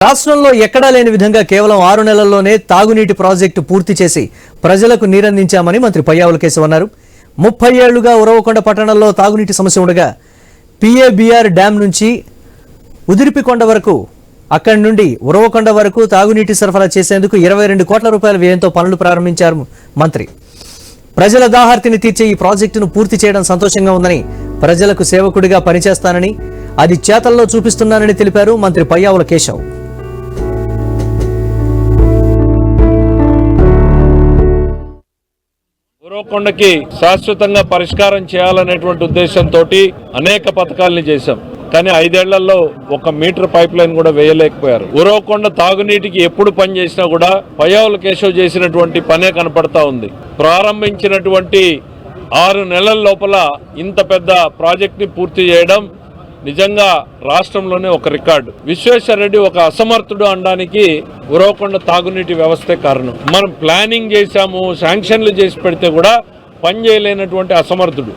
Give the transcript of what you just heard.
రాష్ట్రంలో ఎక్కడా లేని విధంగా కేవలం 6 నెలల్లోనే తాగునీటి ప్రాజెక్టు పూర్తి చేసి ప్రజలకు నీరందించామని మంత్రి పయ్యావుల కేశవ్ అన్నారు. 30 ఏళ్లుగా ఉరవకొండ పట్టణంలో తాగునీటి సమస్య ఉండగా పిఏబిఆర్ డ్యాం నుంచి ఉదిరిపికొండ వరకు అక్కడి నుండి ఉరవకొండ వరకు తాగునీటి సరఫరా చేసేందుకు 22 కోట్ల రూపాయల వ్యయంతో పనులు ప్రారంభించారు మంత్రి. ప్రజల దాహార్తిని తీర్చే ఈ ప్రాజెక్టును పూర్తి చేయడం సంతోషంగా ఉందని, ప్రజలకు సేవకుడిగా పనిచేస్తానని, అది చేతల్లో చూపిస్తున్నానని తెలిపారు మంత్రి పయ్యావుల కేశవ్. ఉరవకొండకి శాశ్వతంగా పరిష్కారం చేయాలనేటువంటి ఉద్దేశంతో అనేక పథకాలని చేశాం. కానీ 5 ఏళ్లలో 1 మీటర్ పైప్ లైన్ కూడా వేయలేకపోయారు. ఉరవకొండ తాగునీటికి ఎప్పుడు పని చేసినా కూడా పయ్యావుల కేశవ్ చేసినటువంటి పనే కనపడతా ఉంది. ప్రారంభించినటువంటి 6 నెలల లోపల ఇంత పెద్ద ప్రాజెక్ట్ ని పూర్తి చేయడం నిజంగా రాష్ట్రంలోనే ఒక రికార్డు. విశ్వేశ్వర్ రెడ్డి ఒక అసమర్థుడు అనడానికి ఉరవకొండ తాగునీటి వ్యవస్థే కారణం. మనం ప్లానింగ్ చేశాము, శాంక్షన్లు చేసి పెడితే కూడా పని చేయలేనటువంటి అసమర్థుడు.